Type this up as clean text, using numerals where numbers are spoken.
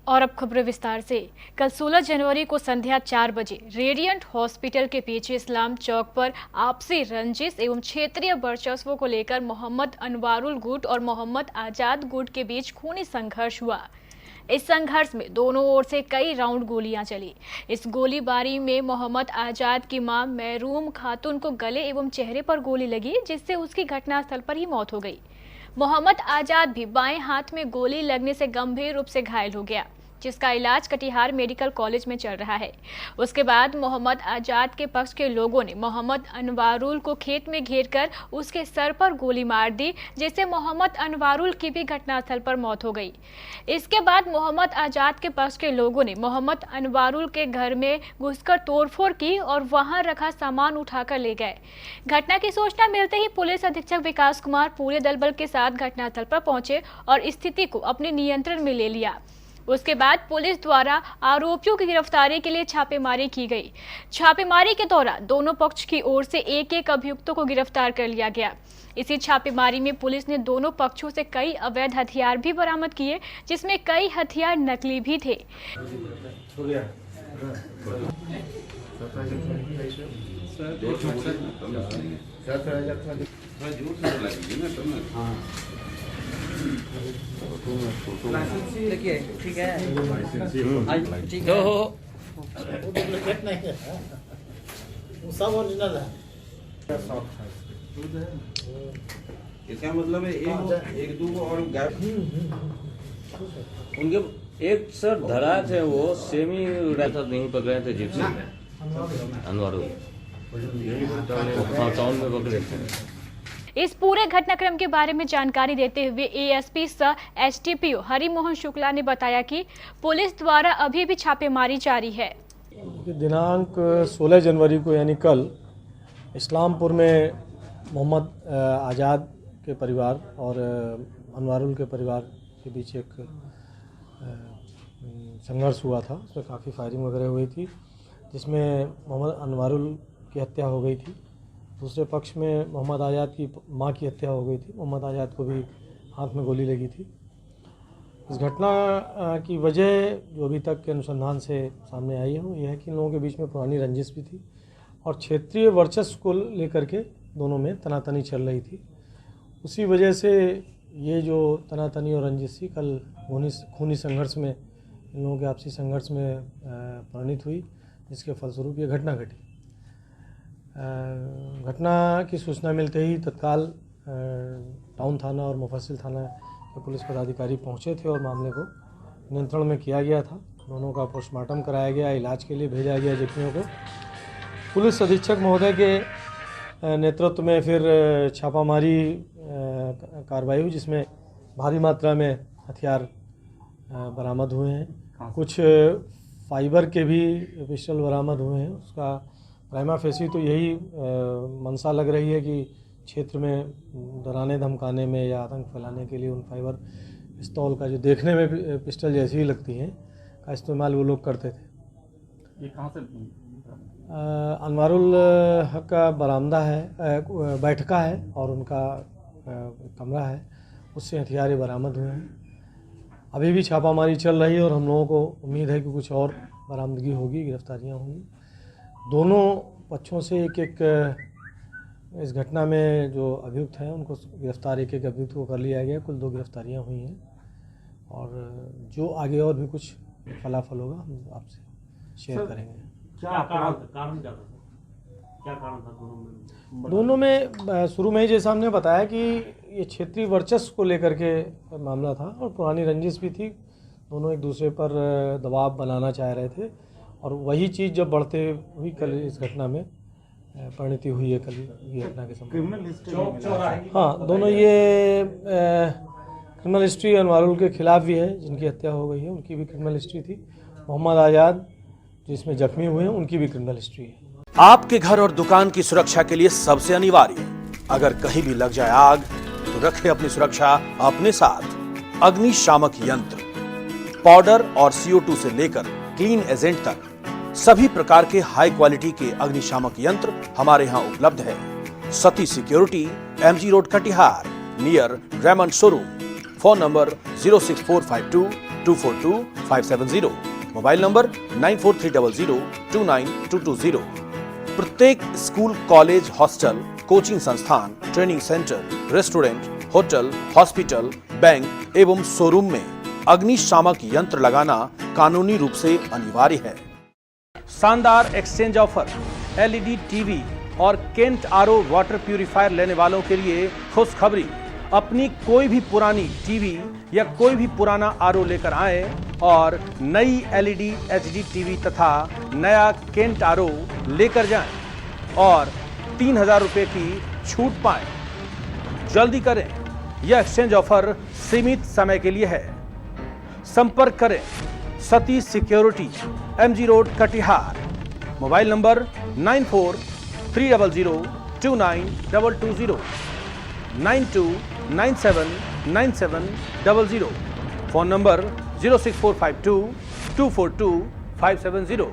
और अब खबरें विस्तार से। कल 16 जनवरी को संध्या 4 बजे रेडियंट हॉस्पिटल के पीछे इस्लाम चौक पर आपसी रंजिश एवं क्षेत्रीय वर्चस्व को लेकर मोहम्मद अनवारुल गुट और मोहम्मद आजाद गुट के बीच खूनी संघर्ष हुआ। इस संघर्ष में दोनों ओर से कई राउंड गोलियां चली। इस गोलीबारी में मोहम्मद आजाद की मां महरूम खातून को गले एवं चेहरे पर गोली लगी, जिससे उसकी घटनास्थल पर ही मौत हो गई। मोहम्मद आजाद भी बाएं हाथ में गोली लगने से गंभीर रूप से घायल हो गया, जिसका इलाज कटिहार मेडिकल कॉलेज में चल रहा है। उसके बाद मोहम्मद आजाद के पक्ष के लोगों ने मोहम्मद अनवारुल को खेत में घेरकर उसके सर पर गोली मार दी, जिससे मोहम्मद अनवारुल की भी घटनास्थल पर मौत हो गई। इसके बाद मोहम्मद आजाद के पक्ष के लोगों ने मोहम्मद अनवारुल के घर में घुसकर तोड़फोड़ की और वहां रखा सामान उठाकर ले गए। घटना की सूचना मिलते ही पुलिस अधीक्षक विकास कुमार पूरे दल बल के साथ घटनास्थल पर पहुंचे और स्थिति को अपने नियंत्रण में ले लिया। उसके बाद पुलिस द्वारा आरोपियों की गिरफ्तारी के लिए छापेमारी की गई। छापेमारी के दौरान दोनों पक्ष की ओर से एक अभियुक्तों को गिरफ्तार कर लिया गया। इसी छापेमारी में पुलिस ने दोनों पक्षों से कई अवैध हथियार भी बरामद किए, जिसमें कई हथियार नकली भी थे। देखिए ठीक है, ठीक है, वो डुप्लीकेट नहीं है, वो सब ओरिजिनल है। इसका मतलब है एक दो और गैप उनके एक सर धरा थे, वो सेमी नहीं पकड़े थे जिप्सी में अनवारुल टाउन में पकड़े थे। इस पूरे घटनाक्रम के बारे में जानकारी देते हुए एएसपी सह एसटीपीओ हरिमोहन शुक्ला ने बताया कि पुलिस द्वारा अभी भी छापेमारी जारी है। दिनांक 16 जनवरी को यानी कल इस्लामपुर में मोहम्मद आज़ाद के परिवार और अनवारुल के परिवार के बीच एक संघर्ष हुआ था। उसमें काफ़ी फायरिंग वगैरह हुई थी, जिसमें मोहम्मद अनवारुल की हत्या हो गई थी। दूसरे पक्ष में मोहम्मद आज़ाद की मां की हत्या हो गई थी। मोहम्मद आज़ाद को भी हाथ में गोली लगी थी। इस घटना की वजह जो अभी तक के अनुसंधान से सामने आई है वो यह है कि इन लोगों के बीच में पुरानी रंजिश भी थी और क्षेत्रीय वर्चस्व को लेकर के दोनों में तनातनी चल रही थी। उसी वजह से ये जो तनातनी और रंजिश थी कल खूनी संघर्ष में, इन लोगों के आपसी संघर्ष में परिणित हुई, जिसके फलस्वरूप ये घटना घटी। घटना की सूचना मिलते ही तत्काल टाउन थाना और मुफस्सिल थाना के पुलिस पदाधिकारी पहुंचे थे और मामले को नियंत्रण में किया गया था। दोनों का पोस्टमार्टम कराया गया, इलाज के लिए भेजा गया जख्मियों को। पुलिस अधीक्षक महोदय के नेतृत्व में फिर छापामारी कार्रवाई हुई, जिसमें भारी मात्रा में हथियार बरामद हुए हैं। कुछ फाइबर के भी पिस्टल बरामद हुए हैं। उसका प्राइमा फेसी तो यही मंशा लग रही है कि क्षेत्र में डराने धमकाने में या आतंक फैलाने के लिए उन फाइबर पिस्तौल का, जो देखने में पिस्टल जैसी ही लगती हैं, का इस्तेमाल वो लोग करते थे। ये कहाँ से? अनवारुल हक का बरामदा है, बैठका है और उनका कमरा है, उससे हथियार बरामद हुए हैं। अभी भी छापामारी चल रही है और हम लोगों को उम्मीद है कि कुछ और बरामदगी होगी, गिरफ्तारियाँ होंगी। दोनों पक्षों से एक इस घटना में जो अभियुक्त हैं उनको गिरफ्तार, एक अभियुक्त को कर लिया गया। कुल 2 गिरफ्तारियां हुई हैं और जो आगे और भी कुछ फलाफल होगा हम आपसे शेयर करेंगे। क्या कारण था दोनों में? शुरू में ही जैसा हमने बताया कि ये क्षेत्रीय वर्चस्व को लेकर के मामला था और पुरानी रंजिश भी थी। दोनों एक दूसरे पर दबाव बनाना चाह रहे थे और वही चीज़ जब बढ़ते हुई कल इस घटना में परिणति हुई है। कल ये घटना के समय हाँ, दोनों ये क्रिमिनल हिस्ट्री अनवारुल के खिलाफ भी है, जिनकी हत्या हो गई है उनकी भी क्रिमिनल हिस्ट्री थी। मोहम्मद आज़ाद जिसमें जख्मी हुए हैं उनकी भी क्रिमिनल हिस्ट्री है। आपके घर और दुकान की सुरक्षा के लिए सबसे अनिवार्य, अगर कहीं भी लग जाए आग तो रखें अपनी सुरक्षा अपने साथ। अग्निशामक यंत्र, पाउडर और CO2 से लेकर क्लीन एजेंट तक सभी प्रकार के हाई क्वालिटी के अग्निशामक यंत्र हमारे यहाँ उपलब्ध है। Sati security, MG road Katihar, near Raymond showroom. Phone number 06452 242-570। Mobile number 9430029220। प्रत्येक स्कूल, कॉलेज, हॉस्टल, कोचिंग संस्थान, training centre, restaurant, hotel, hospital, bank एवं शोरूम में अग्निशामक यंत्र लगाना कानूनी रूप से अनिवार्य है। शानदार एक्सचेंज ऑफर। एलईडी टीवी और केंट आरओ वाटर प्यूरिफायर लेने वालों के लिए खुशखबरी। अपनी कोई भी पुरानी टीवी या कोई भी पुराना आरओ लेकर आए और नई एलईडी एचडी टीवी तथा नया केंट आरओ लेकर जाएं और 3000 रुपए की छूट पाएं। जल्दी करें, यह एक्सचेंज ऑफर सीमित समय के लिए है। संपर्क करें Satish security, MG road, Katihar. Mobile number 9430029220, 92979700। Phone number 06452 242 570।